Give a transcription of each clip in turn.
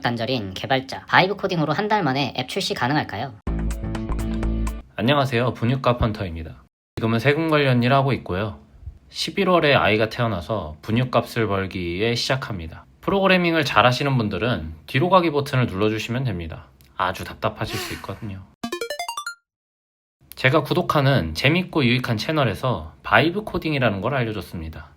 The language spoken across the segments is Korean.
단절인 개발자 바이브 코딩으로 한 달 만에 앱 출시 가능할까요? 안녕하세요. 분유값 헌터입니다. 지금은 세금 관련 일 하고 있고요. 11월에 아이가 태어나서 분유값을 벌기 위해 시작합니다. 프로그래밍을 잘 하시는 분들은 뒤로 가기 버튼을 눌러주시면 됩니다. 아주 답답하실 수 있거든요. 제가 구독하는 재밌고 유익한 채널에서 바이브 코딩이라는 걸 알려줬습니다.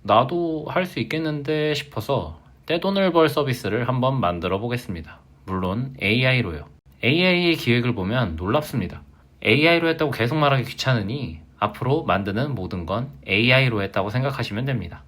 나도 할 수 있겠는데 싶어서 떼돈을 벌 서비스를 한번 만들어 보겠습니다. 물론 AI로요. AI의 기획을 보면 놀랍습니다. AI로 했다고 계속 말하기 귀찮으니 앞으로 만드는 모든 건 AI로 했다고 생각하시면 됩니다.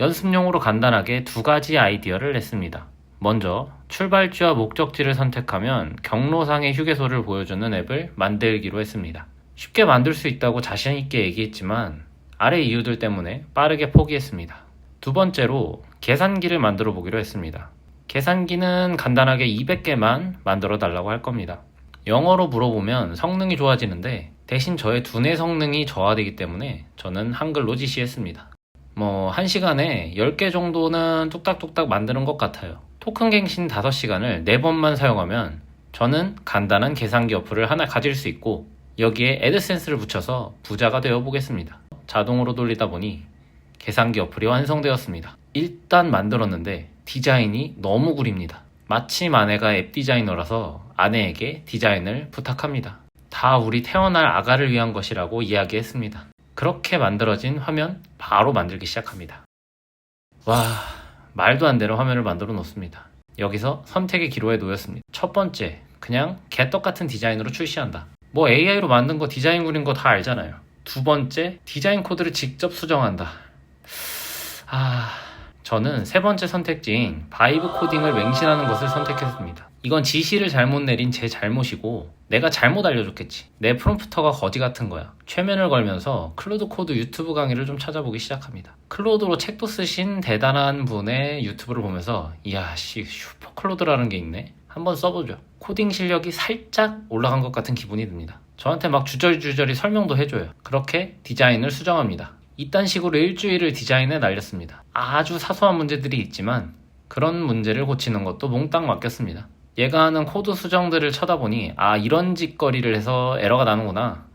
연습용으로 간단하게 두 가지 아이디어를 냈습니다. 먼저 출발지와 목적지를 선택하면 경로상의 휴게소를 보여주는 앱을 만들기로 했습니다. 쉽게 만들 수 있다고 자신 있게 얘기했지만 아래 이유들 때문에 빠르게 포기했습니다. 두 번째로 계산기를 만들어 보기로 했습니다. 계산기는 간단하게 200개만 만들어 달라고 할 겁니다. 영어로 물어보면 성능이 좋아지는데 대신 저의 두뇌 성능이 저하되기 때문에 저는 한글로 지시했습니다. 1시간에 10개 정도는 뚝딱뚝딱 만드는 것 같아요. 토큰 갱신 5시간을 4번만 사용하면 저는 간단한 계산기 어플을 하나 가질 수 있고 여기에 애드센스를 붙여서 부자가 되어 보겠습니다. 자동으로 돌리다 보니 계산기 어플이 완성되었습니다. 일단 만들었는데 디자인이 너무 구립니다. 마침 아내가 앱 디자이너라서 아내에게 디자인을 부탁합니다. 다 우리 태어날 아가를 위한 것이라고 이야기했습니다. 그렇게 만들어진 화면 바로 만들기 시작합니다. 와, 말도 안 되는 화면을 만들어 놓습니다. 여기서 선택의 기로에 놓였습니다. 첫 번째, 그냥 개떡 같은 디자인으로 출시한다. AI로 만든 거 디자인 그린 거 다 알잖아요. 두 번째, 디자인 코드를 직접 수정한다. 저는 세 번째 선택지인 바이브 코딩을 맹신하는 것을 선택했습니다. 이건 지시를 잘못 내린 제 잘못이고 내가 잘못 알려줬겠지. 내 프롬프터가 거지 같은 거야. 최면을 걸면서 클로드 코드 유튜브 강의를 좀 찾아보기 시작합니다. 클로드로 책도 쓰신 대단한 분의 유튜브를 보면서 이야 슈퍼 클로드라는 게 있네. 한번 써보죠. 코딩 실력이 살짝 올라간 것 같은 기분이 듭니다. 저한테 막 주저리주저리 설명도 해줘요. 그렇게 디자인을 수정합니다. 이딴 식으로 일주일을 디자인에 날렸습니다. 아주 사소한 문제들이 있지만 그런 문제를 고치는 것도 몽땅 맡겼습니다. 얘가 하는 코드 수정들을 쳐다보니 이런 짓거리를 해서 에러가 나는구나,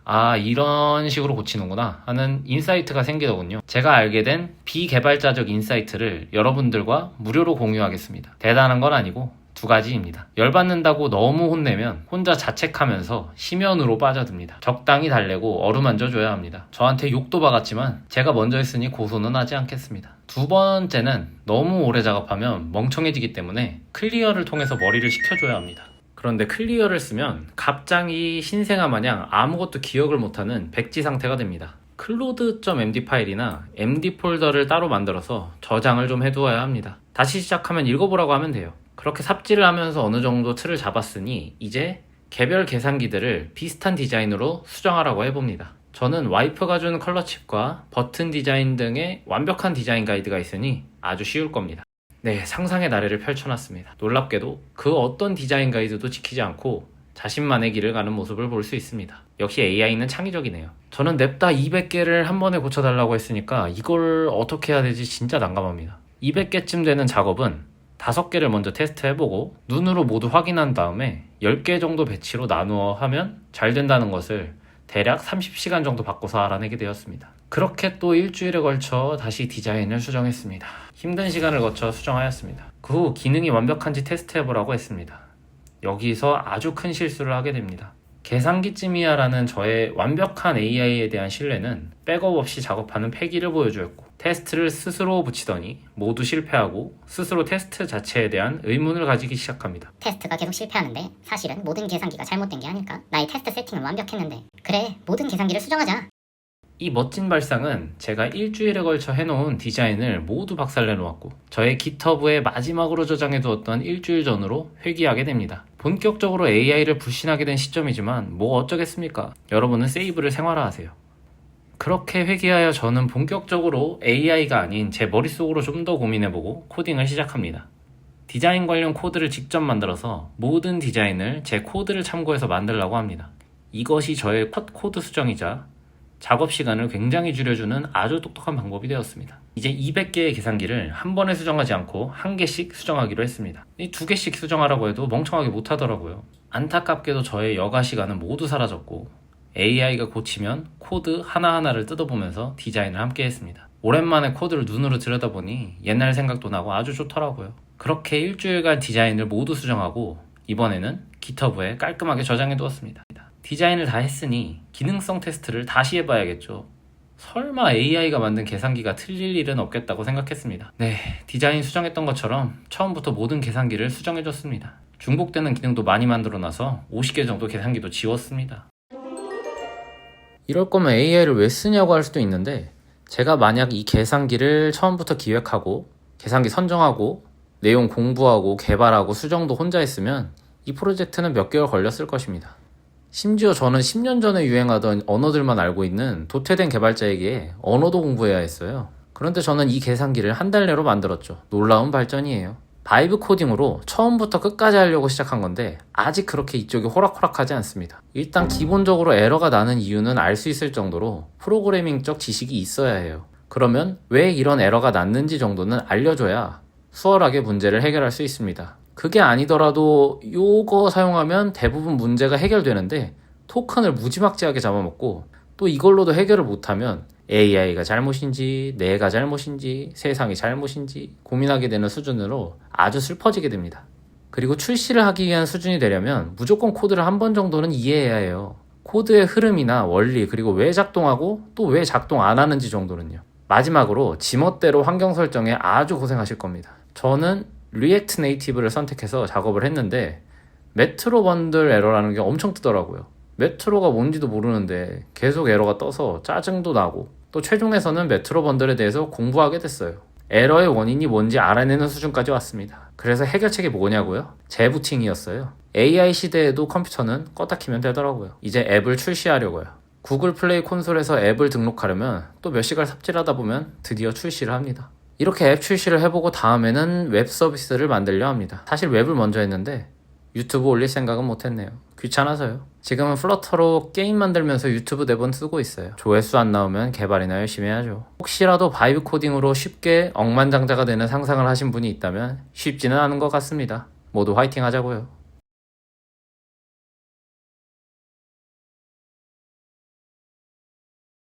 이런 식으로 고치는구나 하는 인사이트가 생기더군요. 제가 알게 된 비개발자적 인사이트를 여러분들과 무료로 공유하겠습니다. 대단한 건 아니고 두 가지입니다. 열받는다고 너무 혼내면 혼자 자책하면서 심연으로 빠져듭니다. 적당히 달래고 어루만져 줘야 합니다. 저한테 욕도 박았지만 제가 먼저 했으니 고소는 하지 않겠습니다. 두 번째는 너무 오래 작업하면 멍청해지기 때문에 클리어를 통해서 머리를 식혀줘야 합니다. 그런데 클리어를 쓰면 갑자기 신생아 마냥 아무것도 기억을 못하는 백지 상태가 됩니다. 클로드.md 파일이나 md 폴더를 따로 만들어서 저장을 좀 해두어야 합니다. 다시 시작하면 읽어보라고 하면 돼요. 그렇게 삽질을 하면서 어느 정도 틀을 잡았으니 이제 개별 계산기들을 비슷한 디자인으로 수정하라고 해봅니다. 저는 와이프가 준 컬러 칩과 버튼 디자인 등의 완벽한 디자인 가이드가 있으니 아주 쉬울 겁니다. 네, 상상의 나래를 펼쳐놨습니다. 놀랍게도 그 어떤 디자인 가이드도 지키지 않고 자신만의 길을 가는 모습을 볼 수 있습니다. 역시 AI는 창의적이네요. 저는 냅다 200개를 한 번에 고쳐달라고 했으니까 이걸 어떻게 해야 되지 진짜 난감합니다. 200개쯤 되는 작업은 5개를 먼저 테스트해보고 눈으로 모두 확인한 다음에 10개 정도 배치로 나누어 하면 잘 된다는 것을 대략 30시간 정도 바꿔서 알아내게 되었습니다. 그렇게 또 일주일에 걸쳐 다시 디자인을 수정했습니다. 힘든 시간을 거쳐 수정하였습니다. 그 후 기능이 완벽한지 테스트해보라고 했습니다. 여기서 아주 큰 실수를 하게 됩니다. 계산기쯤이야 라는 저의 완벽한 AI에 대한 신뢰는 백업 없이 작업하는 패기를 보여주었고 테스트를 스스로 붙이더니 모두 실패하고 스스로 테스트 자체에 대한 의문을 가지기 시작합니다. 테스트가 계속 실패하는데 사실은 모든 계산기가 잘못된 게 아닐까? 나의 테스트 세팅은 완벽했는데 그래, 모든 계산기를 수정하자. 이 멋진 발상은 제가 일주일에 걸쳐 해놓은 디자인을 모두 박살내놓았고 저의 깃허브에 마지막으로 저장해두었던 일주일 전으로 회귀하게 됩니다. 본격적으로 AI를 불신하게 된 시점이지만 어쩌겠습니까? 여러분은 세이브를 생활화하세요. 그렇게 회귀하여 저는 본격적으로 AI가 아닌 제 머릿속으로 좀 더 고민해보고 코딩을 시작합니다. 디자인 관련 코드를 직접 만들어서 모든 디자인을 제 코드를 참고해서 만들려고 합니다. 이것이 저의 컷 코드 수정이자 작업 시간을 굉장히 줄여주는 아주 똑똑한 방법이 되었습니다. 이제 200개의 계산기를 한 번에 수정하지 않고 한 개씩 수정하기로 했습니다. 이 2개씩 수정하라고 해도 멍청하게 못하더라고요. 안타깝게도 저의 여가 시간은 모두 사라졌고 AI가 고치면 코드 하나하나를 뜯어보면서 디자인을 함께 했습니다. 오랜만에 코드를 눈으로 들여다보니 옛날 생각도 나고 아주 좋더라고요. 그렇게 일주일간 디자인을 모두 수정하고 이번에는 GitHub에 깔끔하게 저장해 두었습니다. 디자인을 다 했으니 기능성 테스트를 다시 해봐야겠죠. 설마 AI가 만든 계산기가 틀릴 일은 없겠다고 생각했습니다. 네, 디자인 수정했던 것처럼 처음부터 모든 계산기를 수정해줬습니다. 중복되는 기능도 많이 만들어놔서 50개 정도 계산기도 지웠습니다. 이럴 거면 AI를 왜 쓰냐고 할 수도 있는데 제가 만약 이 계산기를 처음부터 기획하고 계산기 선정하고 내용 공부하고 개발하고 수정도 혼자 했으면 이 프로젝트는 몇 개월 걸렸을 것입니다. 심지어 저는 10년 전에 유행하던 언어들만 알고 있는 도태된 개발자에게 언어도 공부해야 했어요. 그런데 저는 이 계산기를 한 달 내로 만들었죠. 놀라운 발전이에요. 바이브 코딩으로 처음부터 끝까지 하려고 시작한 건데 아직 그렇게 이쪽이 호락호락하지 않습니다. 일단 기본적으로 에러가 나는 이유는 알 수 있을 정도로 프로그래밍적 지식이 있어야 해요. 그러면 왜 이런 에러가 났는지 정도는 알려줘야 수월하게 문제를 해결할 수 있습니다. 그게 아니더라도 요거 사용하면 대부분 문제가 해결되는데 토큰을 무지막지하게 잡아먹고 또 이걸로도 해결을 못하면 AI가 잘못인지 내가 잘못인지 세상이 잘못인지 고민하게 되는 수준으로 아주 슬퍼지게 됩니다. 그리고 출시를 하기 위한 수준이 되려면 무조건 코드를 한 번 정도는 이해해야 해요. 코드의 흐름이나 원리 그리고 왜 작동하고 또 왜 작동 안 하는지 정도는요. 마지막으로 지멋대로 환경 설정에 아주 고생하실 겁니다. 저는 리액트 네이티브를 선택해서 작업을 했는데 메트로 번들 에러라는 게 엄청 뜨더라고요. 메트로가 뭔지도 모르는데 계속 에러가 떠서 짜증도 나고 또 최종에서는 메트로 번들에 대해서 공부하게 됐어요. 에러의 원인이 뭔지 알아내는 수준까지 왔습니다. 그래서 해결책이 뭐냐고요? 재부팅이었어요. AI 시대에도 컴퓨터는 껐다 키면 되더라고요. 이제 앱을 출시하려고요. 구글 플레이 콘솔에서 앱을 등록하려면 또 몇 시간 삽질하다 보면 드디어 출시를 합니다. 이렇게 앱 출시를 해보고 다음에는 웹 서비스를 만들려 합니다. 사실 웹을 먼저 했는데 유튜브 올릴 생각은 못했네요. 귀찮아서요. 지금은 플러터로 게임 만들면서 유튜브 대본 쓰고 있어요. 조회수 안 나오면 개발이나 열심히 해야죠. 혹시라도 바이브 코딩으로 쉽게 억만장자가 되는 상상을 하신 분이 있다면 쉽지는 않은 것 같습니다. 모두 화이팅 하자고요.